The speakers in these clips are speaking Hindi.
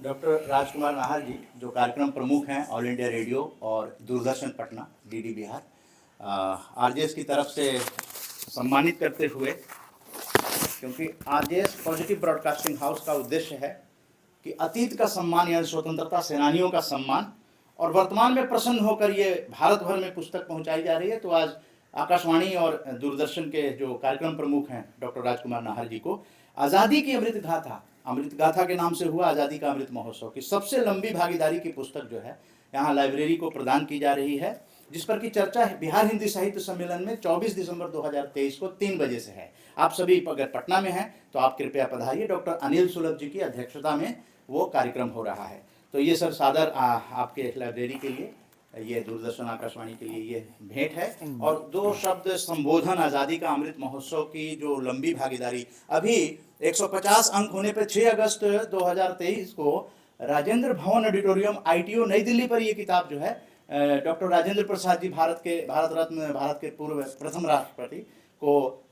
डॉक्टर राजकुमार नाहर जी, जो कार्यक्रम प्रमुख हैं ऑल इंडिया रेडियो और दूरदर्शन पटना डीडी बिहार, आरजेएस की तरफ से सम्मानित करते हुए, क्योंकि आरजेएस पॉजिटिव ब्रॉडकास्टिंग हाउस का उद्देश्य है कि अतीत का सम्मान यानी स्वतंत्रता सेनानियों का सम्मान, और वर्तमान में प्रसन्न होकर ये भारत भर में पुस्तक पहुंचाई जा रही है। तो आज आकाशवाणी और दूरदर्शन के जो कार्यक्रम प्रमुख हैं डॉक्टर राजकुमार नाहर जी को आज़ादी की अमृत गाथा के नाम से हुआ आज़ादी का अमृत महोत्सव की सबसे लंबी भागीदारी की पुस्तक जो है यहाँ लाइब्रेरी को प्रदान की जा रही है, जिस पर की चर्चा बिहार हिंदी साहित्य सम्मेलन में 24 दिसंबर 2023 को 3 बजे से है। आप सभी अगर पटना में हैं तो आप कृपया पधारिए। डॉक्टर अनिल सुलभ जी की अध्यक्षता में वो कार्यक्रम हो रहा है। तो ये सर सादर आपके लाइब्रेरी के लिए, ये दूरदर्शन आकाशवाणी के लिए ये भेंट है। और 2 शब्द संबोधन आज़ादी का अमृत महोत्सव की जो लंबी भागीदारी, अभी 150 अंक होने पर 6 अगस्त 2023 को राजेंद्र भवन ऑडिटोरियम ITO नई दिल्ली पर ये किताब जो है डॉक्टर राजेंद्र प्रसाद जी, भारत रत्न, भारत के पूर्व प्रथम राष्ट्रपति को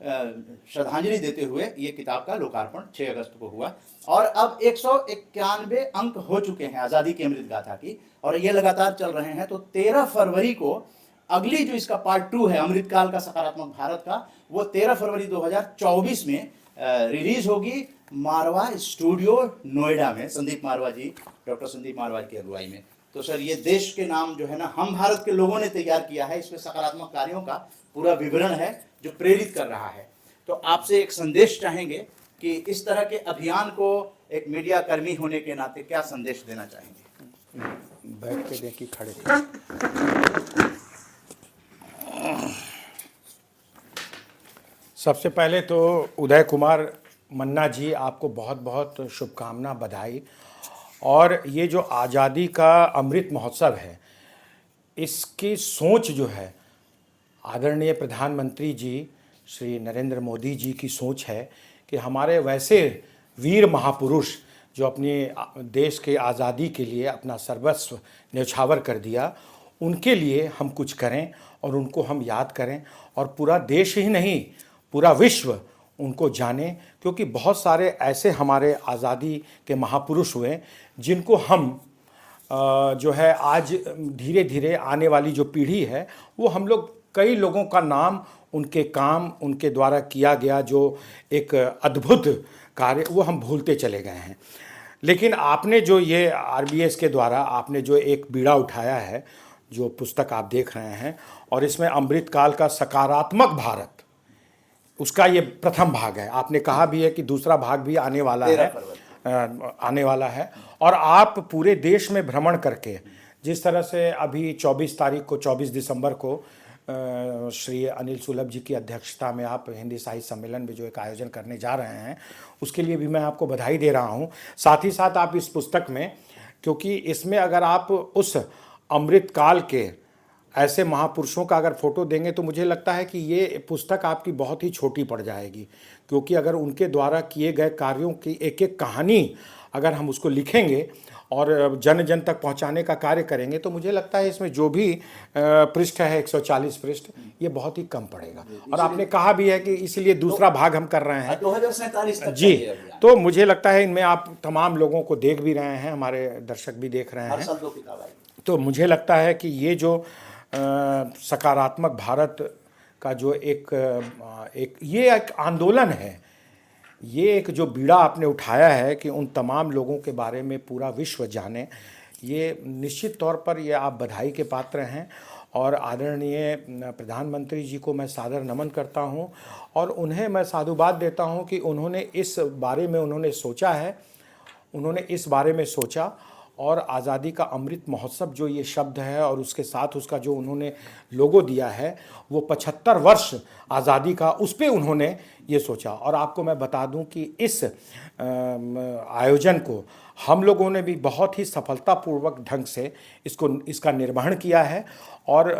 श्रद्धांजलि देते हुए ये किताब का लोकार्पण 6 अगस्त को हुआ। और अब 191 अंक हो चुके हैं आज़ादी की अमृत गाथा की, और ये लगातार चल रहे हैं। तो 13 फरवरी को अगली जो इसका पार्ट 2 है अमृतकाल का सकारात्मक भारत का, वो 13 फरवरी 2024 में रिलीज होगी मारवा स्टूडियो नोएडा में, संदीप मारवा जी, डॉक्टर संदीप मारवा की अगुवाई में। तो सर ये देश के नाम जो है ना, हम भारत के लोगों ने तैयार किया है। इसमें सकारात्मक कार्यों का पूरा विवरण है जो प्रेरित कर रहा है। तो आपसे एक संदेश चाहेंगे कि इस तरह के अभियान को एक मीडिया कर्मी होने के नाते क्या संदेश देना चाहेंगे? बैठ के देखिए, खड़े। सबसे पहले तो उदय कुमार मन्ना जी, आपको बहुत बहुत शुभकामना, बधाई। और ये जो आज़ादी का अमृत महोत्सव है, इसकी सोच जो है आदरणीय प्रधानमंत्री जी श्री नरेंद्र मोदी जी की सोच है कि हमारे वैसे वीर महापुरुष जो अपने देश के आज़ादी के लिए अपना सर्वस्व न्यौछावर कर दिया, उनके लिए हम कुछ करें और उनको हम याद करें, और पूरा देश ही नहीं पूरा विश्व उनको जाने। क्योंकि बहुत सारे ऐसे हमारे आज़ादी के महापुरुष हुए जिनको हम जो है आज धीरे धीरे आने वाली जो पीढ़ी है, वो हम लोग कई लोगों का नाम, उनके काम, उनके द्वारा किया गया जो एक अद्भुत कार्य, वो हम भूलते चले गए हैं। लेकिन आपने जो ये RBS के द्वारा आपने जो एक बीड़ा उठाया है, जो पुस्तक आप देख रहे हैं, और इसमें अमृतकाल का सकारात्मक भारत, उसका ये प्रथम भाग है। आपने कहा भी है कि दूसरा भाग भी आने वाला है। और आप पूरे देश में भ्रमण करके, जिस तरह से अभी 24 दिसंबर को श्री अनिल सुलभ जी की अध्यक्षता में आप हिंदी साहित्य सम्मेलन में जो एक आयोजन करने जा रहे हैं, उसके लिए भी मैं आपको बधाई दे रहा हूं। साथ ही साथ आप इस पुस्तक में, क्योंकि इसमें अगर आप उस अमृतकाल के ऐसे महापुरुषों का अगर फ़ोटो देंगे तो मुझे लगता है कि ये पुस्तक आपकी बहुत ही छोटी पड़ जाएगी। क्योंकि अगर उनके द्वारा किए गए कार्यों की एक एक कहानी अगर हम उसको लिखेंगे और जन जन तक पहुंचाने का कार्य करेंगे, तो मुझे लगता है इसमें जो भी पृष्ठ है 140 पृष्ठ, ये बहुत ही कम पड़ेगा। और आपने कहा भी है कि इसीलिए दूसरा भाग हम कर रहे हैं 2047 तक जी। तो मुझे लगता है इनमें आप तमाम लोगों को देख भी रहे हैं, हमारे दर्शक भी देख रहे हैं। तो मुझे लगता है कि ये जो सकारात्मक भारत का जो ये एक आंदोलन है, ये एक जो बीड़ा आपने उठाया है कि उन तमाम लोगों के बारे में पूरा विश्व जाने, ये निश्चित तौर पर ये आप बधाई के पात्र हैं। और आदरणीय प्रधानमंत्री जी को मैं सादर नमन करता हूं, और उन्हें मैं साधुवाद देता हूं कि उन्होंने इस बारे में इस बारे में सोचा, और आज़ादी का अमृत महोत्सव जो ये शब्द है और उसके साथ उसका जो उन्होंने लोगो दिया है, वो 75 वर्ष आज़ादी का, उस पर उन्होंने ये सोचा। और आपको मैं बता दूं कि इस आयोजन को हम लोगों ने भी बहुत ही सफलतापूर्वक ढंग से इसका निर्वहन किया है। और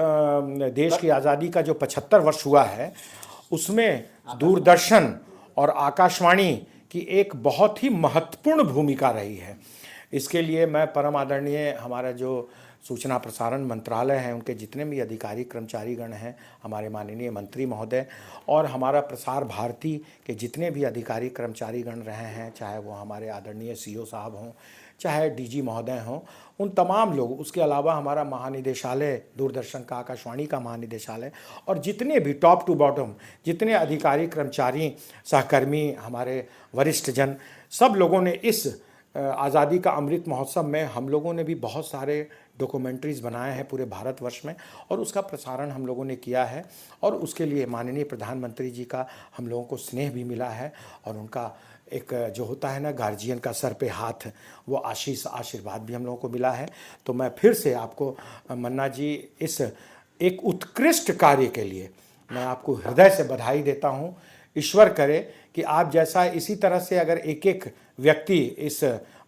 देश की आज़ादी का जो 75 वर्ष हुआ है, उसमें दूरदर्शन और आकाशवाणी की एक बहुत ही महत्वपूर्ण भूमिका रही है। इसके लिए मैं परम आदरणीय हमारा जो सूचना प्रसारण मंत्रालय है, उनके जितने भी अधिकारी कर्मचारीगण हैं, हमारे माननीय मंत्री महोदय, और हमारा प्रसार भारती के जितने भी अधिकारी कर्मचारीगण रहे हैं, चाहे वो हमारे आदरणीय सीईओ साहब हों, चाहे डीजी महोदय हों, उन तमाम लोग, उसके अलावा हमारा महानिदेशालय दूरदर्शन का, आकाशवाणी का महानिदेशालय, और जितने भी टॉप टू बॉटम जितने अधिकारी कर्मचारी सहकर्मी हमारे वरिष्ठ जन, सब लोगों ने इस आज़ादी का अमृत महोत्सव में हम लोगों ने भी बहुत सारे डॉक्यूमेंट्रीज़ बनाए हैं पूरे भारतवर्ष में, और उसका प्रसारण हम लोगों ने किया है। और उसके लिए माननीय प्रधानमंत्री जी का हम लोगों को स्नेह भी मिला है, और उनका एक जो होता है ना गार्जियन का सर पे हाथ, वो आशीष आशीर्वाद भी हम लोगों को मिला है। तो मैं फिर से आपको मन्ना जी, इस एक उत्कृष्ट कार्य के लिए मैं आपको हृदय से बधाई देता हूँ। ईश्वर करे कि आप जैसा इसी तरह से अगर एक एक व्यक्ति इस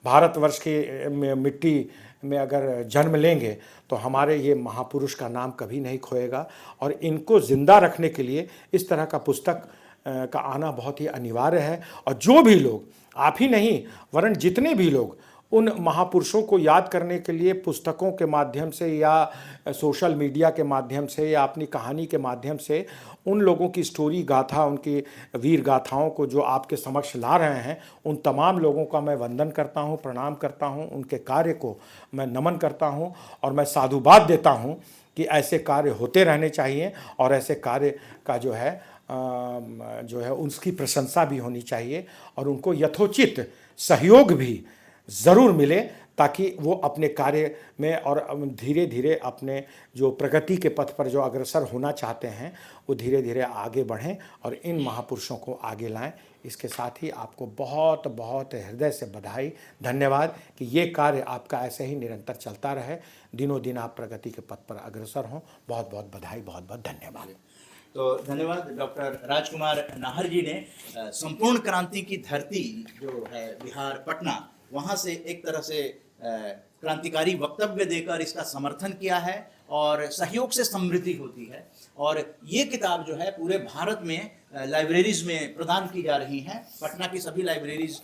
भारतवर्ष की मिट्टी में अगर जन्म लेंगे तो हमारे ये महापुरुष का नाम कभी नहीं खोएगा। और इनको ज़िंदा रखने के लिए इस तरह का पुस्तक का आना बहुत ही अनिवार्य है। और जो भी लोग, आप ही नहीं वरन जितने भी लोग उन महापुरुषों को याद करने के लिए पुस्तकों के माध्यम से या सोशल मीडिया के माध्यम से या अपनी कहानी के माध्यम से उन लोगों की स्टोरी गाथा, उनकी वीर गाथाओं को जो आपके समक्ष ला रहे हैं, उन तमाम लोगों का मैं वंदन करता हूं, प्रणाम करता हूं, उनके कार्य को मैं नमन करता हूं, और मैं साधुवाद देता हूं कि ऐसे कार्य होते रहने चाहिए, और ऐसे कार्य का जो है उसकी प्रशंसा भी होनी चाहिए, और उनको यथोचित सहयोग भी ज़रूर मिले, ताकि वो अपने कार्य में और धीरे धीरे अपने जो प्रगति के पथ पर जो अग्रसर होना चाहते हैं वो धीरे धीरे आगे बढ़ें और इन महापुरुषों को आगे लाएं। इसके साथ ही आपको बहुत बहुत हृदय से बधाई, धन्यवाद कि ये कार्य आपका ऐसे ही निरंतर चलता रहे, दिनों दिन आप प्रगति के पथ पर अग्रसर हों। बहुत बहुत बधाई, बहुत बहुत धन्यवाद। तो धन्यवाद डॉक्टर राजकुमार नाहर जी ने संपूर्ण क्रांति की धरती जो है बिहार पटना, वहाँ से एक तरह से क्रांतिकारी वक्तव्य देकर इसका समर्थन किया है, और सहयोग से समृद्धि होती है। और ये किताब जो है पूरे भारत में लाइब्रेरीज में प्रदान की जा रही हैं। पटना की सभी लाइब्रेरीज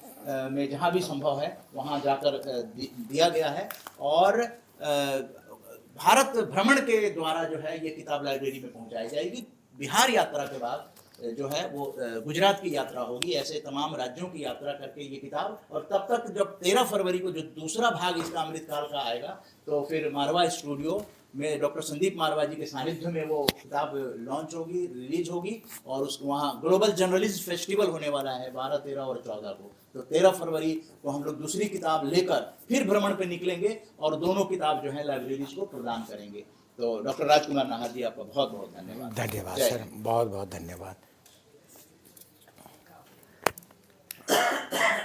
में जहाँ भी संभव है वहाँ जाकर दिया गया है। और भारत भ्रमण के द्वारा जो है ये किताब लाइब्रेरी में पहुँचाई जाएगी। बिहार यात्रा के बाद जो है वो गुजरात की यात्रा होगी, ऐसे तमाम राज्यों की यात्रा करके ये किताब। और तब तक जब 13 फरवरी को जो दूसरा भाग इसका अमृतकाल का आएगा, तो फिर मारवा स्टूडियो में डॉक्टर संदीप मारवा जी के सानिध्य में वो किताब लॉन्च होगी, रिलीज होगी, और उसको वहाँ ग्लोबल जर्नलिस्ट फेस्टिवल होने वाला है 12, 13 और 14 को। तो 13 फरवरी को हम लोग दूसरी किताब लेकर फिर भ्रमण पे निकलेंगे और दोनों किताब जो है लाइब्रेरीज को प्रदान करेंगे। तो डॉक्टर राजकुमार नाहर जी, आपका बहुत बहुत धन्यवाद। धन्यवाद सर, बहुत बहुत धन्यवाद।